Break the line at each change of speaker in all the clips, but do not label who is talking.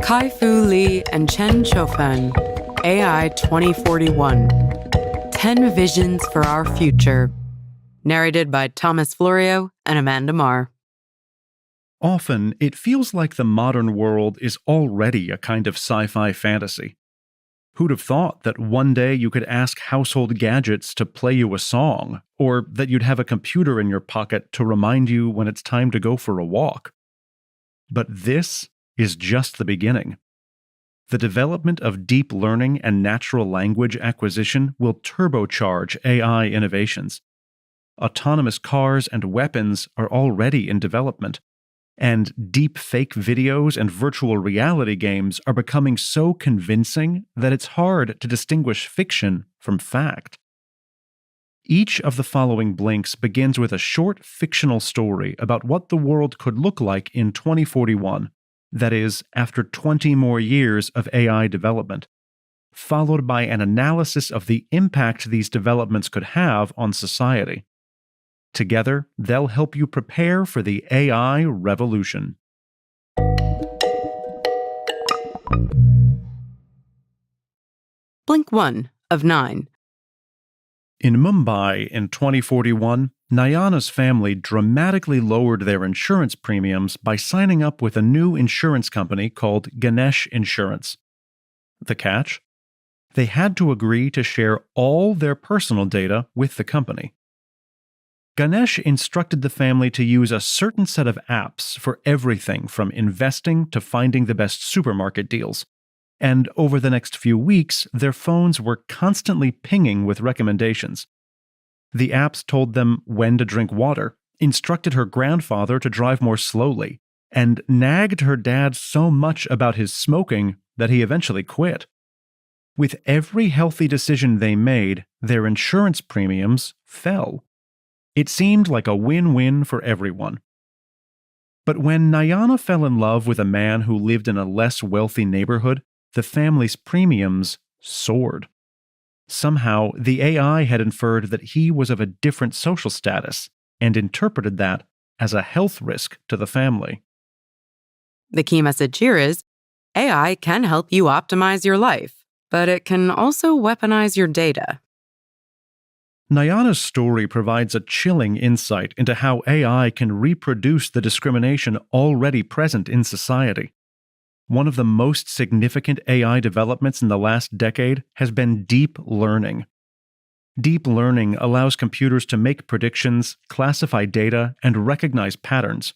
Kai-Fu Lee and Chen Qiufan, AI 2041, 10 Visions for Our Future. Narrated by Thomas Florio and Amanda Marr.
Often, it feels like the modern world is already a kind of sci-fi fantasy. Who'd have thought that one day you could ask household gadgets to play you a song, or that you'd have a computer in your pocket to remind you when it's time to go for a walk? But this is just the beginning. The development of deep learning and natural language acquisition will turbocharge AI innovations. Autonomous cars and weapons are already in development, and deep fake videos and virtual reality games are becoming so convincing that it's hard to distinguish fiction from fact. Each of the following blinks begins with a short fictional story about what the world could look like in 2041, that is, after 20 more years of AI development, followed by an analysis of the impact these developments could have on society. Together, they'll help you prepare for the AI revolution.
Blink 1 of 9.
In Mumbai in 2041, Nayana's family dramatically lowered their insurance premiums by signing up with a new insurance company called Ganesh Insurance. The catch? They had to agree to share all their personal data with the company. Ganesh instructed the family to use a certain set of apps for everything from investing to finding the best supermarket deals. And over the next few weeks, their phones were constantly pinging with recommendations. The apps told them when to drink water, instructed her grandfather to drive more slowly, and nagged her dad so much about his smoking that he eventually quit. With every healthy decision they made, their insurance premiums fell. It seemed like a win-win for everyone. But when Nayana fell in love with a man who lived in a less wealthy neighborhood, the family's premiums soared. Somehow, the AI had inferred that he was of a different social status and interpreted that as a health risk to the family.
The key message here is, AI can help you optimize your life, but it can also weaponize your data.
Nayana's story provides a chilling insight into how AI can reproduce the discrimination already present in society. One of the most significant AI developments in the last decade has been deep learning. Deep learning allows computers to make predictions, classify data, and recognize patterns.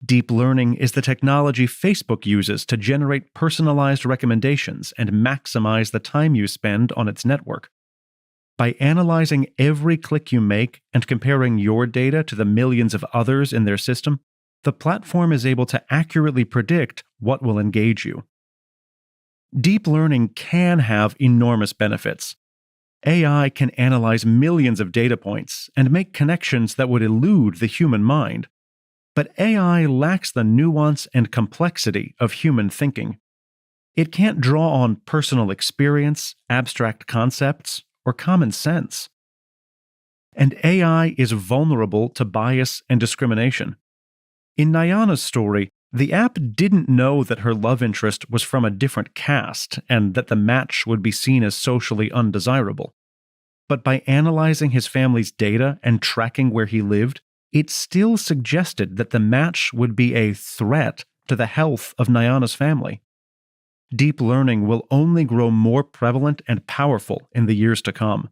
Deep learning is the technology Facebook uses to generate personalized recommendations and maximize the time you spend on its network. By analyzing every click you make and comparing your data to the millions of others in their system, the platform is able to accurately predict what will engage you. Deep learning can have enormous benefits. AI can analyze millions of data points and make connections that would elude the human mind. But AI lacks the nuance and complexity of human thinking. It can't draw on personal experience, abstract concepts, or common sense. And AI is vulnerable to bias and discrimination. In Nayana's story, the app didn't know that her love interest was from a different caste and that the match would be seen as socially undesirable. But by analyzing his family's data and tracking where he lived, it still suggested that the match would be a threat to the health of Nayana's family. Deep learning will only grow more prevalent and powerful in the years to come.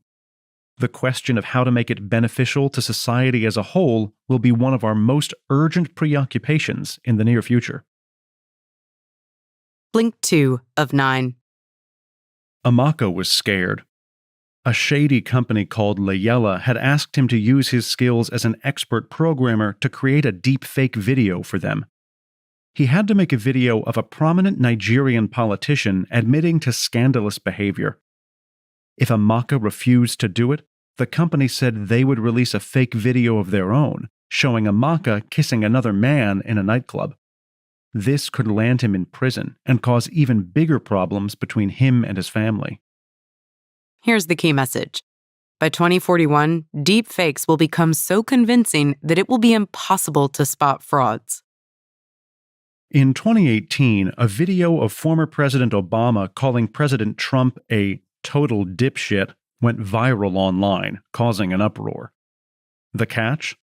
The question of how to make it beneficial to society as a whole will be one of our most urgent preoccupations in the near future.
Blink 2 of 9.
Amaka was scared. A shady company called Layella had asked him to use his skills as an expert programmer to create a deepfake video for them. He had to make a video of a prominent Nigerian politician admitting to scandalous behavior. If Amaka refused to do it, the company said they would release a fake video of their own, showing Amaka kissing another man in a nightclub. This could land him in prison and cause even bigger problems between him and his family.
Here's the key message. By 2041, deep fakes will become so convincing that it will be impossible to spot frauds.
In 2018, a video of former President Obama calling President Trump a total dipshit went viral online, causing an uproar. The catch?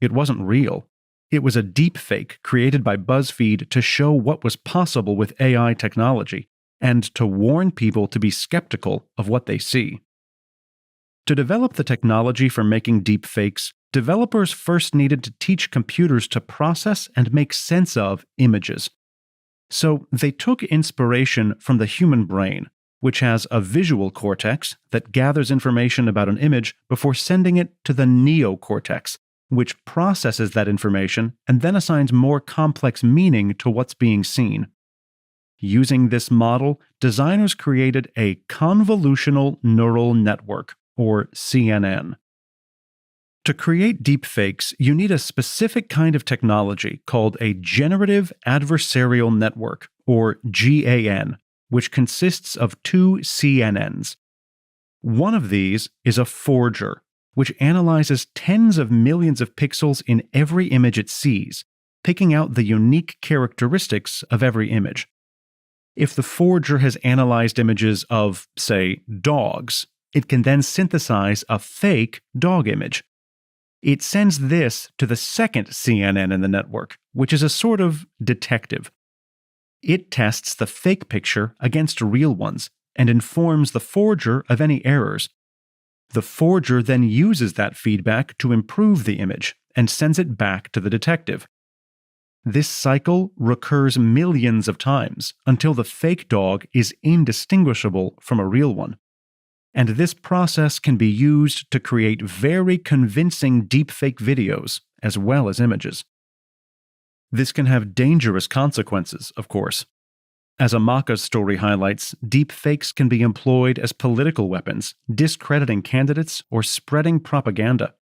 It wasn't real. It was a deepfake created by BuzzFeed to show what was possible with AI technology and to warn people to be skeptical of what they see. To develop the technology for making deepfakes, developers first needed to teach computers to process and make sense of images. So they took inspiration from the human brain, which has a visual cortex that gathers information about an image before sending it to the neocortex, which processes that information and then assigns more complex meaning to what's being seen. Using this model, designers created a convolutional neural network, or CNN. To create deepfakes, you need a specific kind of technology called a generative adversarial network, or GAN, which consists of two CNNs. One of these is a forger, which analyzes tens of millions of pixels in every image it sees, picking out the unique characteristics of every image. If the forger has analyzed images of, say, dogs, it can then synthesize a fake dog image. It sends this to the second CNN in the network, which is a sort of detective. It tests the fake picture against real ones and informs the forger of any errors. The forger then uses that feedback to improve the image and sends it back to the detective. This cycle recurs millions of times until the fake dog is indistinguishable from a real one. And this process can be used to create very convincing deepfake videos as well as images. This can have dangerous consequences, of course. As Amaka's story highlights, deepfakes can be employed as political weapons, discrediting candidates or spreading propaganda.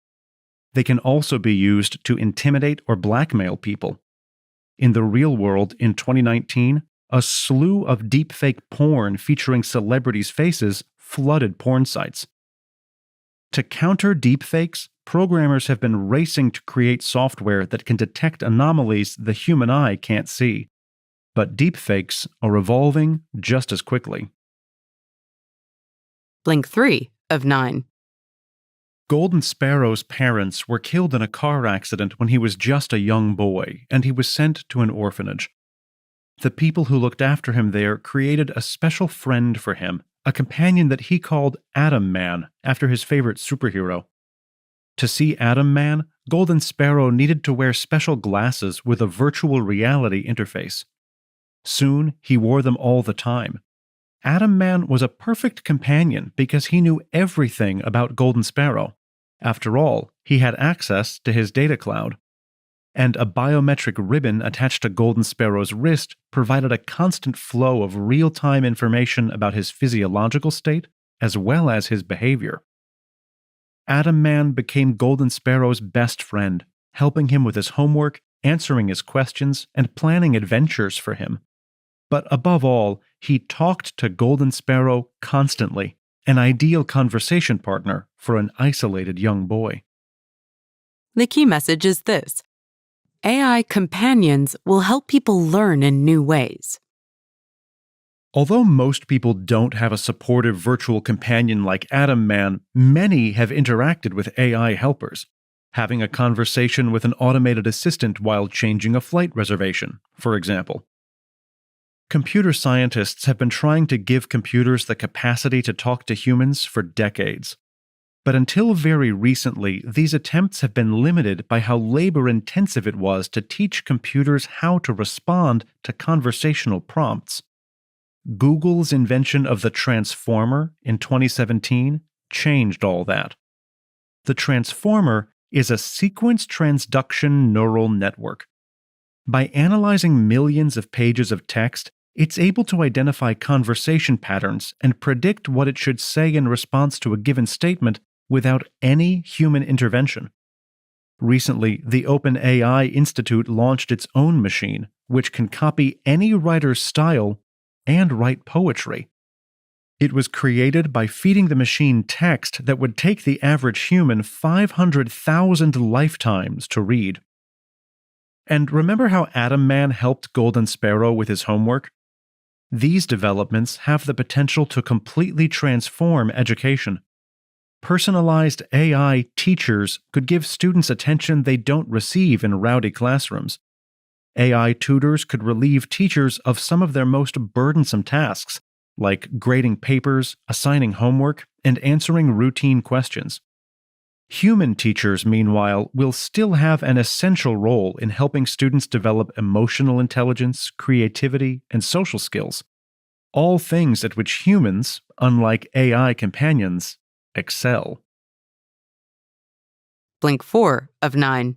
They can also be used to intimidate or blackmail people. In the real world, in 2019, a slew of deepfake porn featuring celebrities' faces flooded porn sites. To counter deepfakes, programmers have been racing to create software that can detect anomalies the human eye can't see. But deepfakes are evolving just as quickly.
Blink 3 of 9.
Golden Sparrow's parents were killed in a car accident when he was just a young boy, and he was sent to an orphanage. The people who looked after him there created a special friend for him, a companion that he called Atom Man, after his favorite superhero. To see Atom Man, Golden Sparrow needed to wear special glasses with a virtual reality interface. Soon, he wore them all the time. Atom Man was a perfect companion because he knew everything about Golden Sparrow. After all, he had access to his data cloud. And a biometric ribbon attached to Golden Sparrow's wrist provided a constant flow of real-time information about his physiological state as well as his behavior. Atom Man became Golden Sparrow's best friend, helping him with his homework, answering his questions, and planning adventures for him. But above all, he talked to Golden Sparrow constantly, an ideal conversation partner for an isolated young boy.
The key message is this: AI companions will help people learn in new ways.
Although most people don't have a supportive virtual companion like Atom Man, many have interacted with AI helpers, having a conversation with an automated assistant while changing a flight reservation, for example. Computer scientists have been trying to give computers the capacity to talk to humans for decades. But until very recently, these attempts have been limited by how labor-intensive it was to teach computers how to respond to conversational prompts. Google's invention of the transformer in 2017 changed all that. The transformer is a sequence transduction neural network. By analyzing millions of pages of text, it's able to identify conversation patterns and predict what it should say in response to a given statement without any human intervention. Recently, the OpenAI Institute launched its own machine, which can copy any writer's style and write poetry. It was created by feeding the machine text that would take the average human 500,000 lifetimes to read. And remember how Atom Man helped Golden Sparrow with his homework? These developments have the potential to completely transform education. Personalized AI teachers could give students attention they don't receive in rowdy classrooms. AI tutors could relieve teachers of some of their most burdensome tasks, like grading papers, assigning homework, and answering routine questions. Human teachers, meanwhile, will still have an essential role in helping students develop emotional intelligence, creativity, and social skills. All things at which humans, unlike AI companions, excel.
Blink 4 of 9.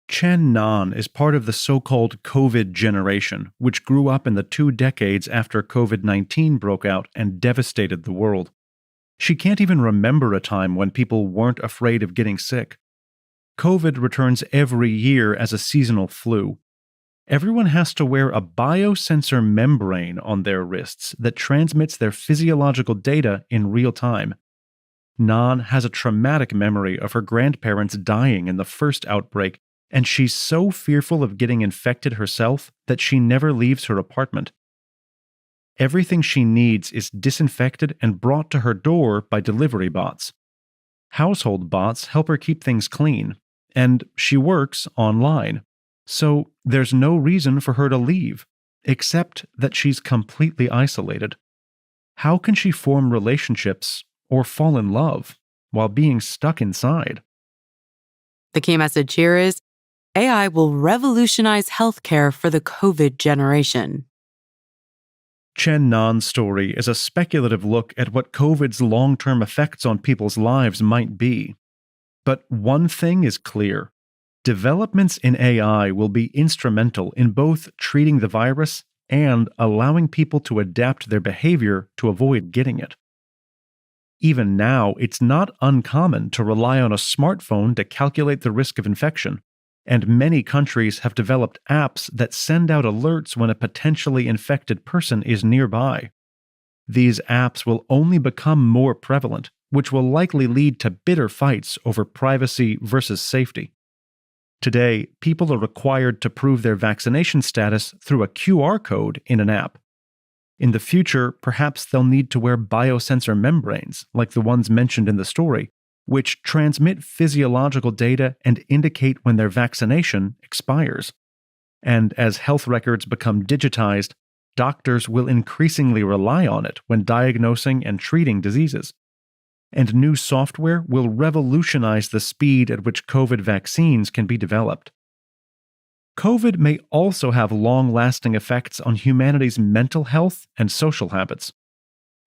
Chen Nan is part of the so-called COVID generation, which grew up in the 2 decades after COVID-19 broke out and devastated the world. She can't even remember a time when people weren't afraid of getting sick. COVID returns every year as a seasonal flu. Everyone has to wear a biosensor membrane on their wrists that transmits their physiological data in real time. Nan has a traumatic memory of her grandparents dying in the first outbreak, and she's so fearful of getting infected herself that she never leaves her apartment. Everything she needs is disinfected and brought to her door by delivery bots. Household bots help her keep things clean, and she works online. So there's no reason for her to leave, except that she's completely isolated. How can she form relationships or fall in love while being stuck inside?
The key message here is AI will revolutionize healthcare for the COVID generation.
Chen Nan's story is a speculative look at what COVID's long-term effects on people's lives might be. But one thing is clear. Developments in AI will be instrumental in both treating the virus and allowing people to adapt their behavior to avoid getting it. Even now, it's not uncommon to rely on a smartphone to calculate the risk of infection, and many countries have developed apps that send out alerts when a potentially infected person is nearby. These apps will only become more prevalent, which will likely lead to bitter fights over privacy versus safety. Today, people are required to prove their vaccination status through a QR code in an app. In the future, perhaps they'll need to wear biosensor membranes, like the ones mentioned in the story, which transmit physiological data and indicate when their vaccination expires. And as health records become digitized, doctors will increasingly rely on it when diagnosing and treating diseases. And new software will revolutionize the speed at which COVID vaccines can be developed. COVID may also have long-lasting effects on humanity's mental health and social habits.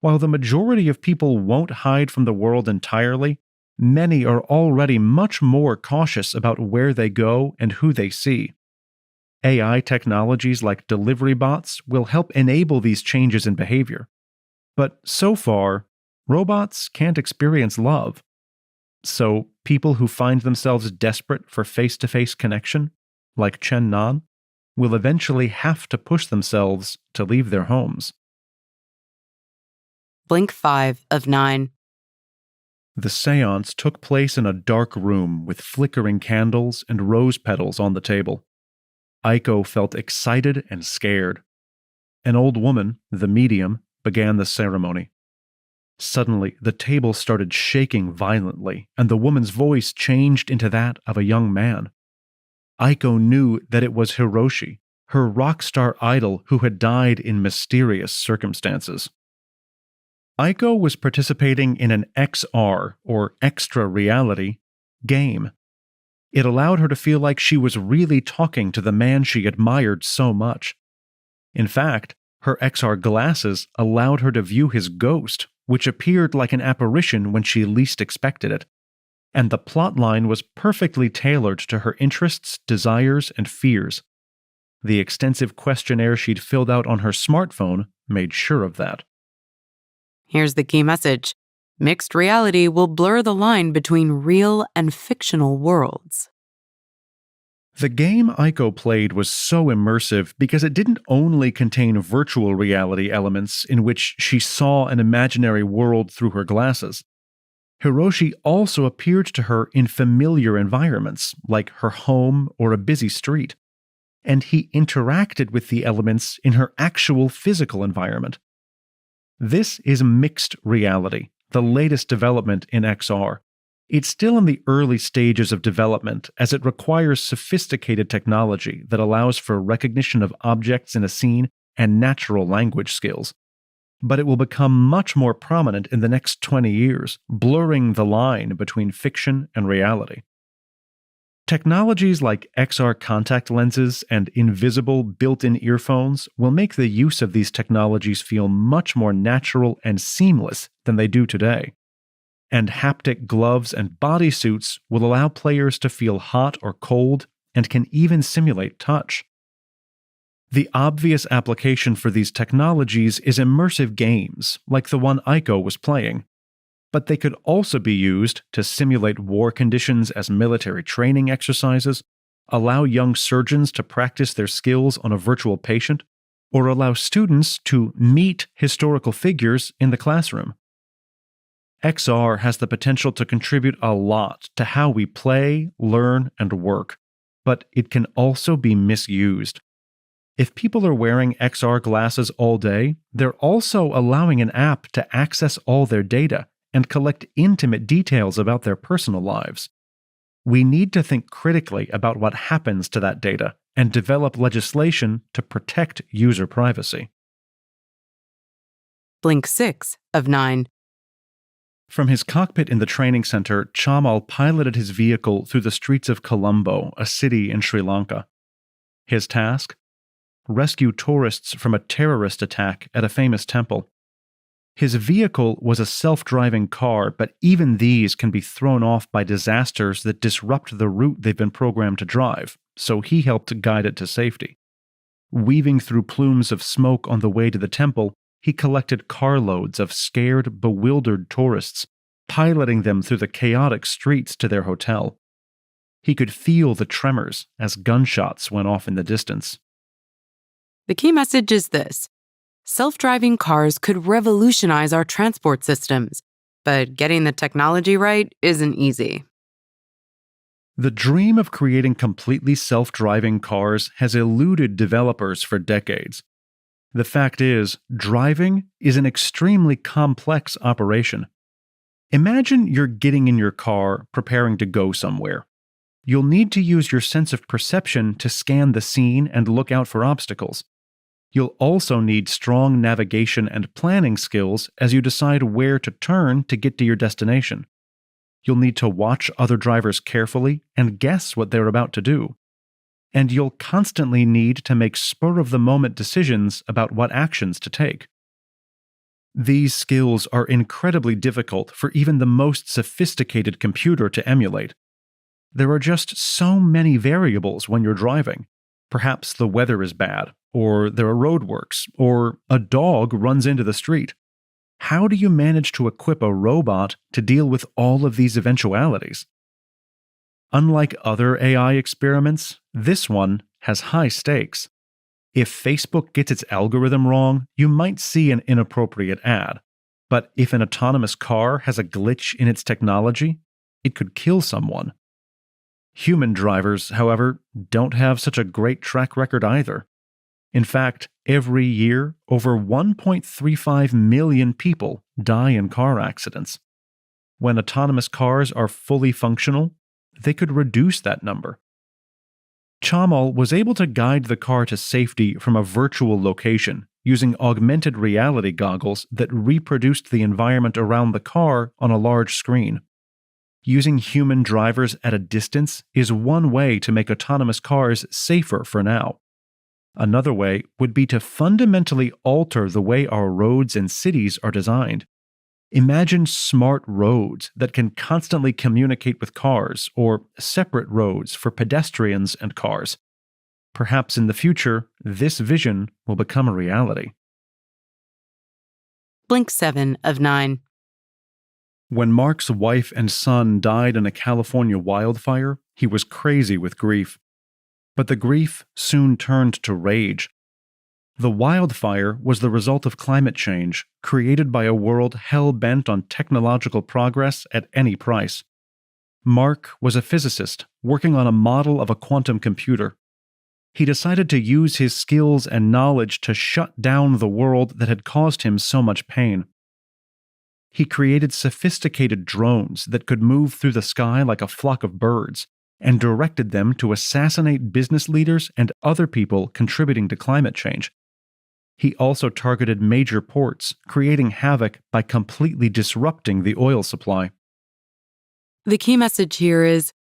While the majority of people won't hide from the world entirely, many are already much more cautious about where they go and who they see. AI technologies like delivery bots will help enable these changes in behavior. But so far, robots can't experience love. So people who find themselves desperate for face-to-face connection, like Chen Nan, will eventually have to push themselves to leave their homes.
Blink 5 of 9.
The seance took place in a dark room with flickering candles and rose petals on the table. Aiko felt excited and scared. An old woman, the medium, began the ceremony. Suddenly, the table started shaking violently, and the woman's voice changed into that of a young man. Aiko knew that it was Hiroshi, her rock star idol who had died in mysterious circumstances. Aiko was participating in an XR, or extra reality, game. It allowed her to feel like she was really talking to the man she admired so much. In fact, her XR glasses allowed her to view his ghost, which appeared like an apparition when she least expected it. And the plotline was perfectly tailored to her interests, desires, and fears. The extensive questionnaire she'd filled out on her smartphone made sure of that.
Here's the key message. Mixed reality will blur the line between real and fictional worlds.
The game Aiko played was so immersive because it didn't only contain virtual reality elements in which she saw an imaginary world through her glasses. Hiroshi also appeared to her in familiar environments, like her home or a busy street, and he interacted with the elements in her actual physical environment. This is mixed reality, the latest development in XR. It's still in the early stages of development as it requires sophisticated technology that allows for recognition of objects in a scene and natural language skills. But it will become much more prominent in the next 20 years, blurring the line between fiction and reality. Technologies like XR contact lenses and invisible built-in earphones will make the use of these technologies feel much more natural and seamless than they do today. And haptic gloves and bodysuits will allow players to feel hot or cold and can even simulate touch. The obvious application for these technologies is immersive games, like the one Aiko was playing. But they could also be used to simulate war conditions as military training exercises, allow young surgeons to practice their skills on a virtual patient, or allow students to meet historical figures in the classroom. XR has the potential to contribute a lot to how we play, learn, and work, but it can also be misused. If people are wearing XR glasses all day, they're also allowing an app to access all their data and collect intimate details about their personal lives. We need to think critically about what happens to that data and develop legislation to protect user privacy.
Blink 6 of 9.
From his cockpit in the training center, Chamal piloted his vehicle through the streets of Colombo, a city in Sri Lanka. His task? Rescue tourists from a terrorist attack at a famous temple. His vehicle was a self-driving car, but even these can be thrown off by disasters that disrupt the route they've been programmed to drive, so he helped guide it to safety. Weaving through plumes of smoke on the way to the temple, he collected carloads of scared, bewildered tourists, piloting them through the chaotic streets to their hotel. He could feel the tremors as gunshots went off in the distance.
The key message is this: self-driving cars could revolutionize our transport systems, but getting the technology right isn't easy.
The dream of creating completely self-driving cars has eluded developers for decades. The fact is, driving is an extremely complex operation. Imagine you're getting in your car, preparing to go somewhere. You'll need to use your sense of perception to scan the scene and look out for obstacles. You'll also need strong navigation and planning skills as you decide where to turn to get to your destination. You'll need to watch other drivers carefully and guess what they're about to do. And you'll constantly need to make spur-of-the-moment decisions about what actions to take. These skills are incredibly difficult for even the most sophisticated computer to emulate. There are just so many variables when you're driving. Perhaps the weather is bad, or there are roadworks, or a dog runs into the street. How do you manage to equip a robot to deal with all of these eventualities? Unlike other AI experiments, this one has high stakes. If Facebook gets its algorithm wrong, you might see an inappropriate ad. But if an autonomous car has a glitch in its technology, it could kill someone. Human drivers, however, don't have such a great track record either. In fact, every year, over 1.35 million people die in car accidents. When autonomous cars are fully functional, they could reduce that number. Chamal was able to guide the car to safety from a virtual location using augmented reality goggles that reproduced the environment around the car on a large screen. Using human drivers at a distance is one way to make autonomous cars safer for now. Another way would be to fundamentally alter the way our roads and cities are designed. Imagine smart roads that can constantly communicate with cars, or separate roads for pedestrians and cars. Perhaps in the future, this vision will become a reality.
Blink 7 of 9.
When Mark's wife and son died in a California wildfire, he was crazy with grief. But the grief soon turned to rage. The wildfire was the result of climate change, created by a world hell-bent on technological progress at any price. Mark was a physicist working on a model of a quantum computer. He decided to use his skills and knowledge to shut down the world that had caused him so much pain. He created sophisticated drones that could move through the sky like a flock of birds, and directed them to assassinate business leaders and other people contributing to climate change. He also targeted major ports, creating havoc by completely disrupting the oil supply.
The key message here is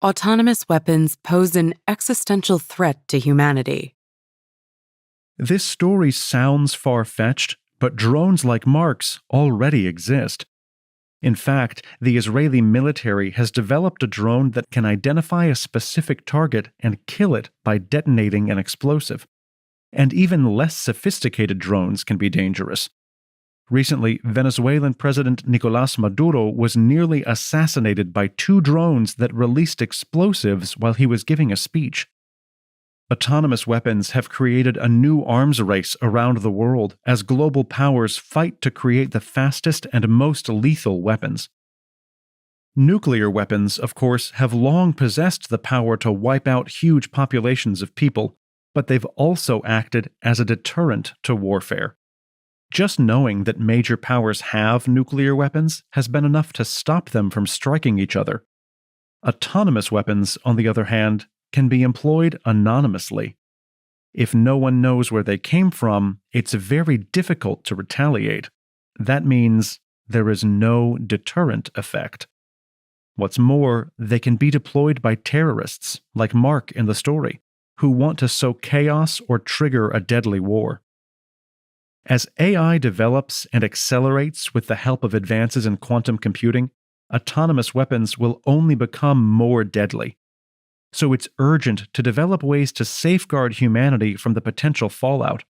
autonomous weapons pose an existential threat to humanity.
This story sounds far-fetched, but drones like Mark's already exist. In fact, the Israeli military has developed a drone that can identify a specific target and kill it by detonating an explosive. And even less sophisticated drones can be dangerous. Recently, Venezuelan President Nicolás Maduro was nearly assassinated by 2 drones that released explosives while he was giving a speech. Autonomous weapons have created a new arms race around the world as global powers fight to create the fastest and most lethal weapons. Nuclear weapons, of course, have long possessed the power to wipe out huge populations of people, but they've also acted as a deterrent to warfare. Just knowing that major powers have nuclear weapons has been enough to stop them from striking each other. Autonomous weapons, on the other hand, can be employed anonymously. If no one knows where they came from, it's very difficult to retaliate. That means there is no deterrent effect. What's more, they can be deployed by terrorists, like Mark in the story, who want to sow chaos or trigger a deadly war. As AI develops and accelerates with the help of advances in quantum computing, autonomous weapons will only become more deadly. So it's urgent to develop ways to safeguard humanity from the potential fallout.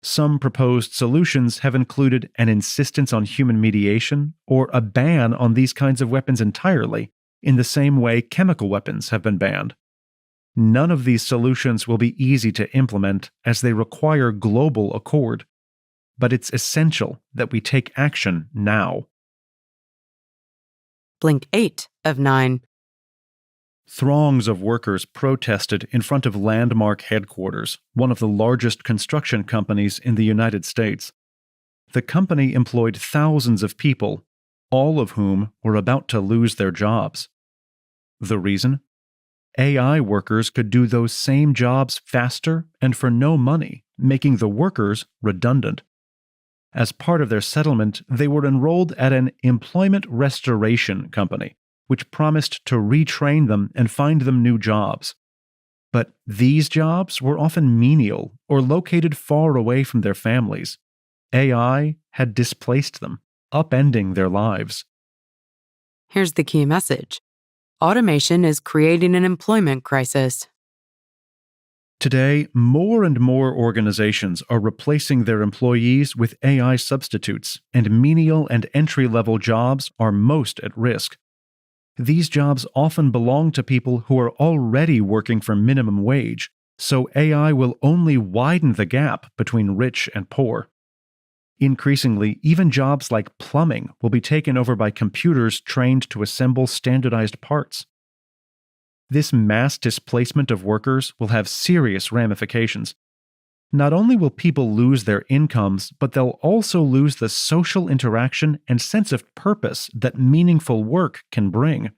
Some proposed solutions have included an insistence on human mediation or a ban on these kinds of weapons entirely, in the same way chemical weapons have been banned. None of these solutions will be easy to implement as they require global accord. But it's essential that we take action now.
Blink 8 of 9.
Throngs of workers protested in front of Landmark Headquarters, one of the largest construction companies in the United States. The company employed thousands of people, all of whom were about to lose their jobs. The reason? AI workers could do those same jobs faster and for no money, making the workers redundant. As part of their settlement, they were enrolled at an employment restoration company, which promised to retrain them and find them new jobs. But these jobs were often menial or located far away from their families. AI had displaced them, upending their lives.
Here's the key message. Automation is creating an employment crisis.
Today, more and more organizations are replacing their employees with AI substitutes, and menial and entry-level jobs are most at risk. These jobs often belong to people who are already working for minimum wage, so AI will only widen the gap between rich and poor. Increasingly, even jobs like plumbing will be taken over by computers trained to assemble standardized parts. This mass displacement of workers will have serious ramifications. Not only will people lose their incomes, but they'll also lose the social interaction and sense of purpose that meaningful work can bring.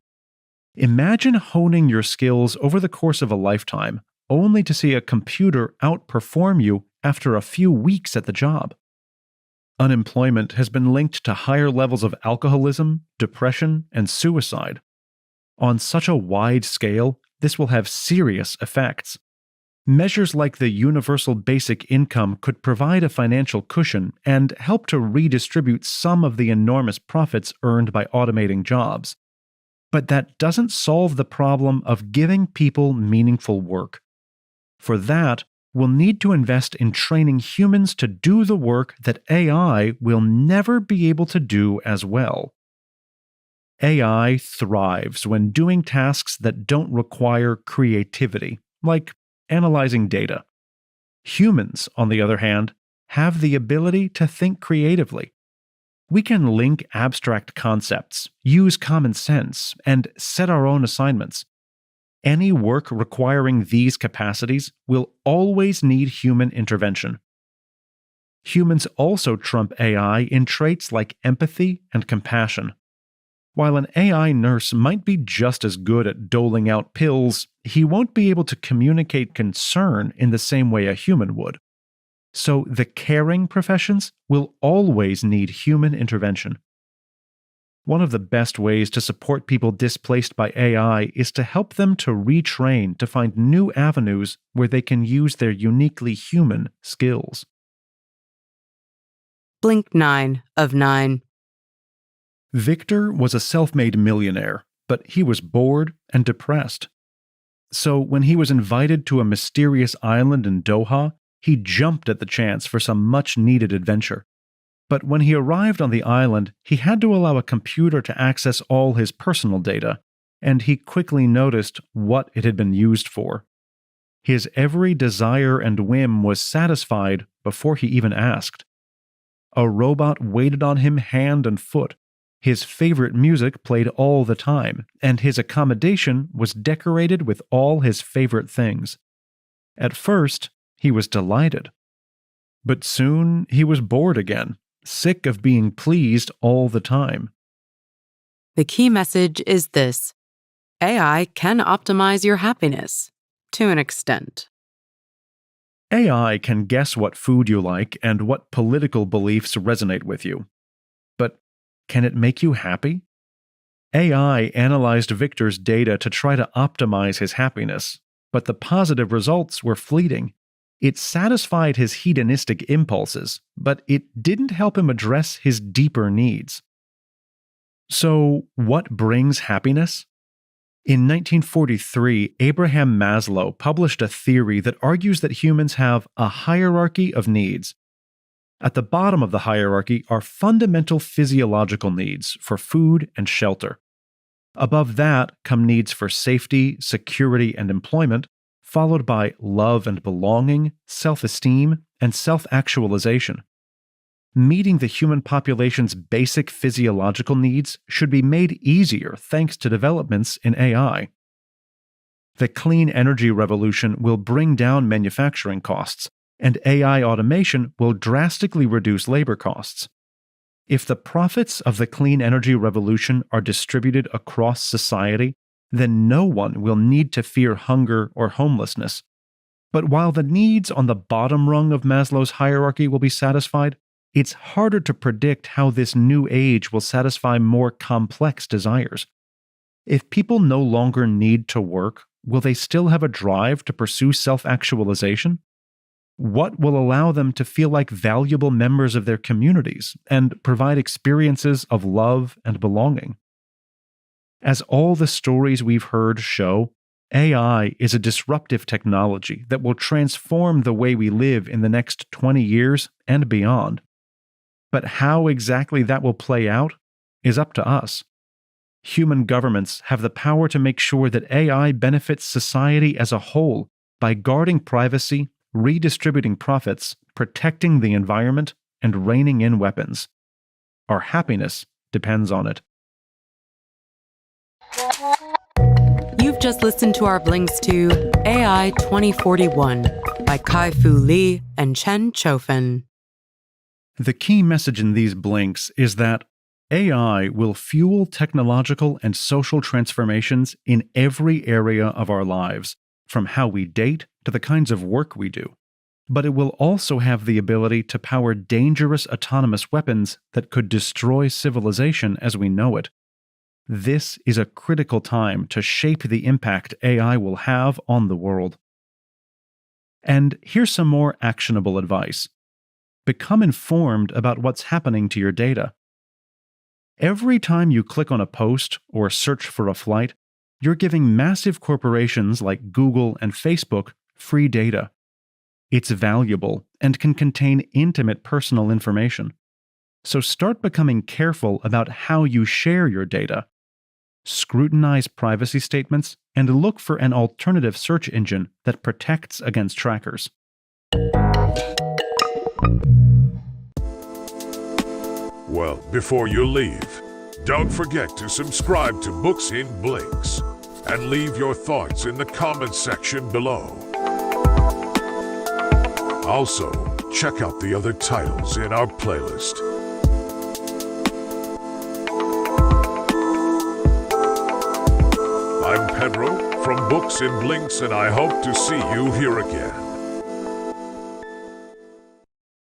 Imagine honing your skills over the course of a lifetime, only to see a computer outperform you after a few weeks at the job. Unemployment has been linked to higher levels of alcoholism, depression, and suicide. On such a wide scale, this will have serious effects. Measures like the universal basic income could provide a financial cushion and help to redistribute some of the enormous profits earned by automating jobs. But that doesn't solve the problem of giving people meaningful work. For that, we'll need to invest in training humans to do the work that AI will never be able to do as well. AI thrives when doing tasks that don't require creativity, like analyzing data. Humans, on the other hand, have the ability to think creatively. We can link abstract concepts, use common sense, and set our own assignments. Any work requiring these capacities will always need human intervention. Humans also trump AI in traits like empathy and compassion. While an AI nurse might be just as good at doling out pills, he won't be able to communicate concern in the same way a human would. So the caring professions will always need human intervention. One of the best ways to support people displaced by AI is to help them to retrain to find new avenues where they can use their uniquely human skills.
Blink 9 of 9.
Victor was a self-made millionaire, but he was bored and depressed. So when he was invited to a mysterious island in Doha, he jumped at the chance for some much-needed adventure. But when he arrived on the island, he had to allow a computer to access all his personal data, and he quickly noticed what it had been used for. His every desire and whim was satisfied before he even asked. A robot waited on him hand and foot. His favorite music played all the time, and his accommodation was decorated with all his favorite things. At first, he was delighted. But soon he was bored again, sick of being pleased all the time.
The key message is this: AI can optimize your happiness, to an extent.
AI can guess what food you like and what political beliefs resonate with you. But can it make you happy? AI analyzed Victor's data to try to optimize his happiness, but the positive results were fleeting. It satisfied his hedonistic impulses, but it didn't help him address his deeper needs. So, what brings happiness? In 1943, Abraham Maslow published a theory that argues that humans have a hierarchy of needs. At the bottom of the hierarchy are fundamental physiological needs for food and shelter. Above that come needs for safety, security, and employment, followed by love and belonging, self-esteem, and self-actualization. Meeting the human population's basic physiological needs should be made easier thanks to developments in AI. The clean energy revolution will bring down manufacturing costs, and AI automation will drastically reduce labor costs. If the profits of the clean energy revolution are distributed across society, then no one will need to fear hunger or homelessness. But while the needs on the bottom rung of Maslow's hierarchy will be satisfied, it's harder to predict how this new age will satisfy more complex desires. If people no longer need to work, will they still have a drive to pursue self-actualization? What will allow them to feel like valuable members of their communities and provide experiences of love and belonging? As all the stories we've heard show, AI is a disruptive technology that will transform the way we live in the next 20 years and beyond. But how exactly that will play out is up to us. Human governments have the power to make sure that AI benefits society as a whole by guarding privacy, redistributing profits, protecting the environment, and reining in weapons. Our happiness depends on it.
You've just listened to our blinks to AI 2041 by Kai-Fu Lee and Chen Qiufan.
The key message in these blinks is that AI will fuel technological and social transformations in every area of our lives, from how we date to the kinds of work we do. But it will also have the ability to power dangerous autonomous weapons that could destroy civilization as we know it. This is a critical time to shape the impact AI will have on the world. And here's some more actionable advice. Become informed about what's happening to your data. Every time you click on a post or search for a flight, you're giving massive corporations like Google and Facebook free data. It's valuable and can contain intimate personal information. So start becoming careful about how you share your data. Scrutinize privacy statements and look for an alternative search engine that protects against trackers.
Well, before you leave, don't forget to subscribe to Books in Blinks and leave your thoughts in the comments section below. Also, check out the other titles in our playlist. I'm Pedro from Books in Blinks, and I hope to see you here again.